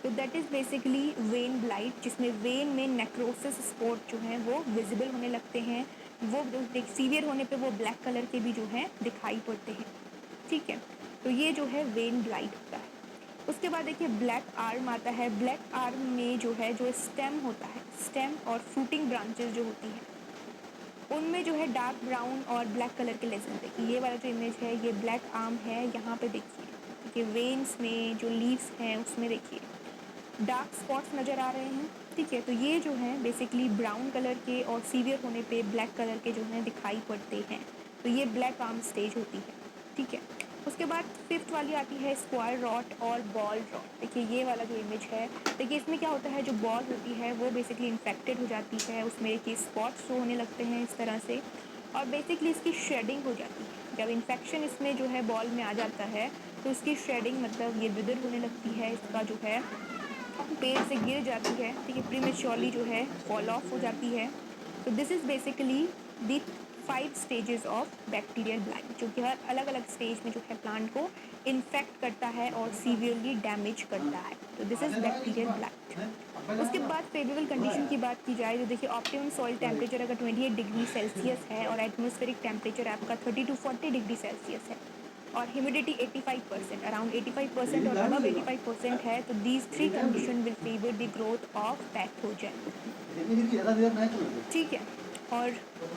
तो that is basically when blight, जिसमें वेन में नेक्रोसिस स्पॉट जो हैं वो विजिबल होने लगते हैं। वो सीवियर होने पे वो ब्लैक कलर के भी जो हैं दिखाई पड़ते हैं, ठीक है। तो ये जो है वेन ब्लाइट होता है। उसके बाद देखिए ब्लैक आर्म आता है। ब्लैक आर्म में जो है जो स्टेम होता है, स्टेम और फ्रूटिंग ब्रांचेस जो होती हैं उनमें जो है डार्क ब्राउन और ब्लैक कलर के लेजन। देखिए ये वाला जो इमेज है ये ब्लैक आर्म है, यहाँ पे देखिए वेन्स में जो लीव्स हैं उसमें देखिए डार्क स्पॉट्स नज़र आ रहे हैं, ठीक है। तो ये जो है बेसिकली ब्राउन कलर के और सीवियर होने पे ब्लैक कलर के जो हैं दिखाई पड़ते हैं। तो ये ब्लैक आर्म स्टेज होती है, ठीक है। उसके बाद फिफ्थ वाली आती है स्क्वायर रॉट और बॉल रॉट। देखिए ये वाला जो इमेज है, देखिए इसमें क्या होता है, जो बॉल होती है वो बेसिकली इन्फेक्टेड हो जाती है, उसमें देखिए स्पॉट्स शो होने लगते हैं इस तरह से, और बेसिकली इसकी शेडिंग हो जाती है। जब इन्फेक्शन इसमें जो है बॉल में आ जाता है तो इसकी शेडिंग मतलब ये विदर होने लगती है, इसका जो है पेड़ से गिर जाती है, ठीक है, प्रीमेच्योरली जो है फॉल ऑफ हो जाती है। तो this is basically the 5 stages of bacterial blight, जो कि हर अलग अलग स्टेज में जो है प्लांट को इन्फेक्ट करता है और सीवियरली डैमेज करता है। तो दिस इज़ बैक्टीरियल ब्लाइट। उसके बाद फेवरेबल कंडीशन की बात की जाए तो देखिए ऑप्टिमम सॉइल टेम्परेचर अगर 28 डिग्री सेल्सियस है और एटमॉस्फेरिक टेम्परेचर आपका 30 to 40 डिग्री सेल्सियस है और ह्यूमिडिटी 85%, अराउंड 85% और अबव 85% है, तो these 3 condition will favour the growth of pathogen, ठीक है। और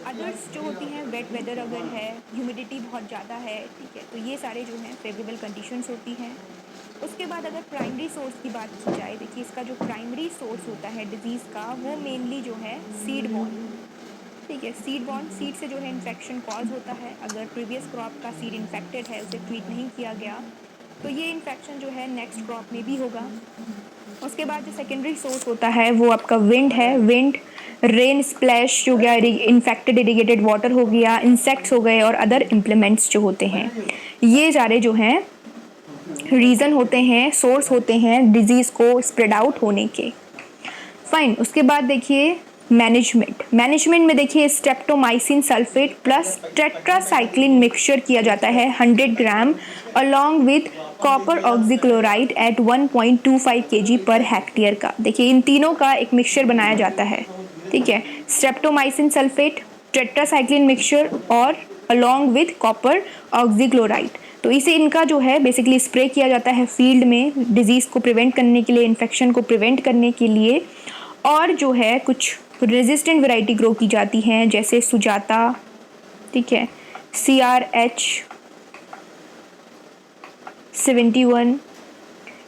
अदर्स जो होती हैं, वेट वेदर अगर है, ह्यूमिडिटी बहुत ज़्यादा है, ठीक है, तो ये सारे जो हैं फेवरेबल कंडीशंस होती हैं। उसके बाद अगर प्राइमरी सोर्स की बात की जाए, देखिए इसका जो प्राइमरी सोर्स होता है डिजीज़ का वो मेनली जो है सीड बॉर्न, ठीक है। सीड बॉर्न, सीड से जो है इन्फेक्शन कॉज होता है। अगर प्रीवियस क्रॉप का सीड इन्फेक्टेड है, उसे ट्रीट नहीं किया गया तो ये इन्फेक्शन जो है नेक्स्ट क्रॉप में भी होगा। उसके बाद जो सेकेंडरी सोर्स होता है वो आपका विंड है। विंड रेन स्प्लैश हो गया, इन्फेक्टेड इरिगेटेड वाटर हो गया, इंसेक्ट्स हो गए और अदर इम्प्लीमेंट्स जो होते हैं, ये सारे जो हैं रीज़न होते हैं, सोर्स होते हैं डिजीज़ को स्प्रेड आउट होने के। फाइन, उसके बाद देखिए मैनेजमेंट में देखिए streptomycin sulphate plus tetracycline mixture किया जाता है 100 gram along with copper oxychloride at 1.25 kg पर हेक्टेयर का। देखिए इन तीनों का एक मिक्सचर बनाया जाता है, ठीक है, स्ट्रेप्टोमाइसिन सल्फेट, टेट्रासाइक्लिन मिक्सचर और अलोंग विथ कॉपर ऑक्सीक्लोराइड। तो इसे इनका जो है बेसिकली स्प्रे किया जाता है फील्ड में डिजीज़ को प्रिवेंट करने के लिए, इन्फेक्शन को प्रिवेंट करने के लिए। और जो है कुछ रेजिस्टेंट वैरायटी ग्रो की जाती हैं जैसे सुजाता, ठीक है, CRH 71,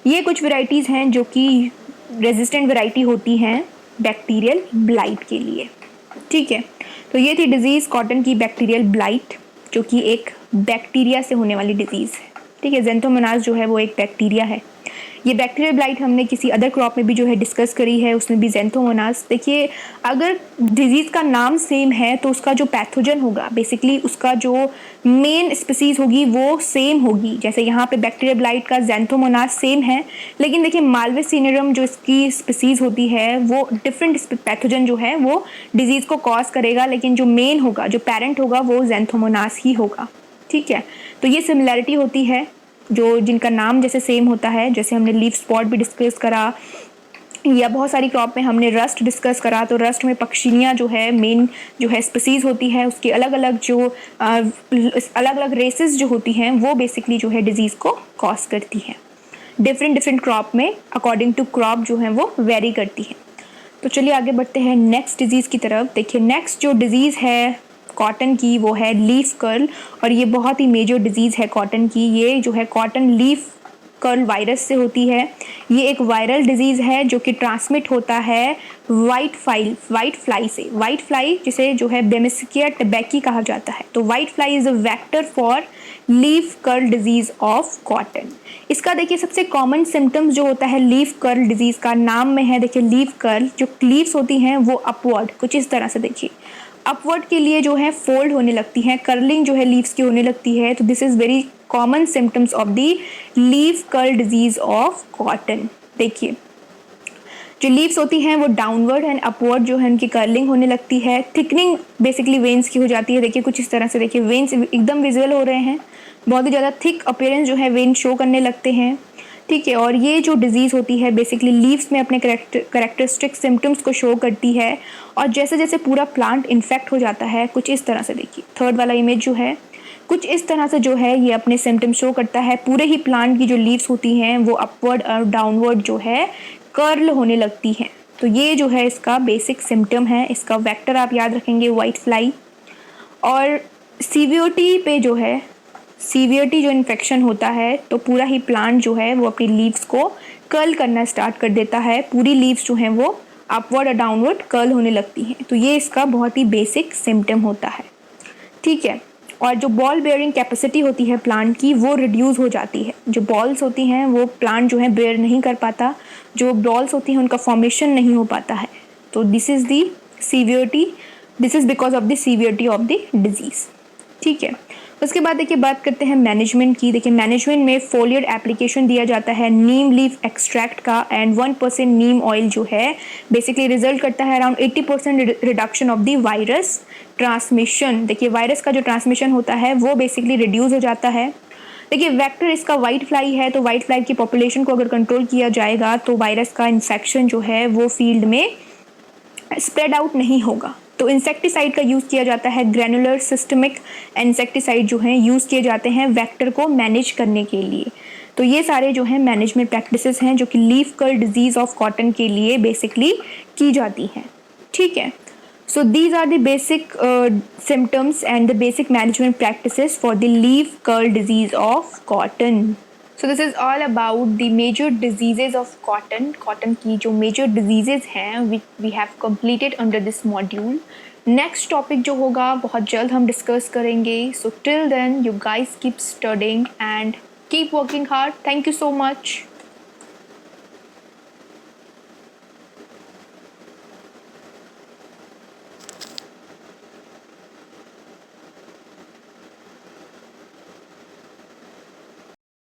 ये कुछ वैरायटीज़ हैं जो कि रेजिस्टेंट वैरायटी होती हैं बैक्टीरियल ब्लाइट के लिए, ठीक है। तो ये थी डिजीज़ कॉटन की बैक्टीरियल ब्लाइट, जो कि एक बैक्टीरिया से होने वाली डिजीज़ है, ठीक है। ज़ेंथोमोनास जो है वो एक बैक्टीरिया है। ये बैक्टीरियल ब्लाइट हमने किसी अदर क्रॉप में भी जो है डिस्कस करी है, उसमें भी ज़ेंथोमोनास। देखिए अगर डिजीज़ का नाम सेम है तो उसका जो पैथोजन होगा, बेसिकली उसका जो मेन स्पीसीज़ होगी वो सेम होगी। जैसे यहाँ पे बैक्टीरियल ब्लाइट का ज़ेंथोमोनास सेम है, लेकिन देखिए मालवे सिनेरम जो इसकी स्पीसीज़ होती है वो डिफरेंट पैथोजन जो है वो डिजीज़ को कॉज करेगा, लेकिन जो मेन होगा, जो पेरेंट होगा वो ज़ेंथोमोनास ही होगा, ठीक है। तो ये सिमिलैरिटी होती है जो जिनका नाम जैसे सेम होता है, जैसे हमने लीफ स्पॉट भी डिस्कस करा या बहुत सारी क्रॉप में हमने रस्ट डिस्कस करा। तो रस्ट में पक्षियाँ जो है मेन जो है स्पीसीज़ होती है, उसकी अलग अलग जो अलग अलग रेसेस जो होती हैं वो बेसिकली जो है डिजीज़ को कॉज करती हैं। डिफरेंट क्रॉप में अकॉर्डिंग टू क्रॉप जो है वो वेरी करती है। तो चलिए आगे बढ़ते हैं नेक्स्ट डिजीज़ की तरफ। देखिए नेक्स्ट जो डिजीज़ है कॉटन की वो है लीफ कर्ल, और ये बहुत ही मेजर डिजीज़ है कॉटन की। ये जो है कॉटन लीफ कर्ल वायरस से होती है। ये एक वायरल डिजीज़ है जो कि ट्रांसमिट होता है वाइट फ्लाई से। वाइट फ्लाई जिसे जो है बेमिस्किया टबैकी कहा जाता है। तो white fly is a vector for leaf curl disease of cotton. इसका देखिए सबसे कॉमन सिम्टम्स जो होता है लीफ कर्ल डिजीज़ का, नाम में है देखिए लीफ कर्ल, जो लीव्स होती हैं वो अपवर्ड कुछ इस तरह से देखिए अपवर्ड के लिए जो है फोल्ड होने लगती हैं, कर्लिंग जो है लीव्स की होने लगती है। तो this is very common symptoms of the leaf curl disease of cotton. देखिए जो लीव्स होती हैं वो डाउनवर्ड एंड अपवर्ड जो है उनकी कर्लिंग होने लगती है। थिकनिंग बेसिकली वेन्स की हो जाती है। देखिए कुछ इस तरह से देखिए वेन्स एकदम विजुअल हो रहे हैं, बहुत ही ज़्यादा थिक अपीयरेंस जो है वेन शो करने लगते हैं, ठीक है। और ये जो डिजीज़ होती है बेसिकली लीव्स में अपने करेक्टरिस्टिक सिम्टम्स को शो करती है। और जैसे जैसे पूरा प्लांट इन्फेक्ट हो जाता है कुछ इस तरह से देखिए थर्ड वाला इमेज जो है कुछ इस तरह से जो है ये अपने सिम्टम्स शो करता है। पूरे ही प्लांट की जो लीव्स होती हैं वो अपवर्ड और डाउनवर्ड जो है कर्ल होने लगती हैं। तो ये जो है इसका बेसिक सिम्टम है। इसका वेक्टर आप याद रखेंगे वाइट फ्लाई। और सीवियरिटी पे जो है सीवियरिटी जो इन्फेक्शन होता है तो पूरा ही प्लांट जो है वो अपनी लीव्स को कर्ल करना स्टार्ट कर देता है। पूरी लीव्स जो हैं वो अपवर्ड और डाउनवर्ड कर्ल होने लगती हैं। तो ये इसका बहुत ही बेसिक सिम्टम होता है, ठीक है। और जो बॉल बेयरिंग कैपेसिटी होती है प्लांट की वो रिड्यूस हो जाती है। जो बॉल्स होती हैं वो प्लांट जो है बेयर नहीं कर पाता, जो बॉल्स होती हैं उनका फॉर्मेशन नहीं हो पाता है। तो this is the severity, this is because of the severity of the disease, ठीक है। उसके बाद देखिए बात करते हैं मैनेजमेंट की। देखिए मैनेजमेंट में फोलियर एप्लीकेशन दिया जाता है नीम लीफ एक्सट्रैक्ट का, एंड 1% नीम ऑयल जो है बेसिकली रिजल्ट करता है around 80% reduction of the virus transmission. देखिए वायरस का जो ट्रांसमिशन होता है वो बेसिकली रिड्यूस हो जाता है। देखिए वेक्टर इसका वाइट फ्लाई है, तो वाइट फ्लाई की पॉपुलेशन को अगर कंट्रोल किया जाएगा तो वायरस का इन्फेक्शन जो है वो फील्ड में स्प्रेड आउट नहीं होगा। तो इंसेक्टिसाइड का यूज़ किया जाता है, ग्रैनुलर सिस्टमिक इंसेक्टिसाइड जो हैं यूज़ किए जाते हैं वेक्टर को मैनेज करने के लिए। तो ये सारे जो हैं मैनेजमेंट प्रैक्टिसेस हैं जो कि leaf curl disease of cotton के लिए बेसिकली की जाती हैं, ठीक है। So these are the basic symptoms and the basic management practices for the leaf curl disease of cotton. So this is all about the major diseases of cotton. Cotton की जो major diseases हैं we have completed under this module. Next topic जो होगा बहुत जल्द हम discuss करेंगे. So till then you guys keep studying and keep working hard. Thank you so much.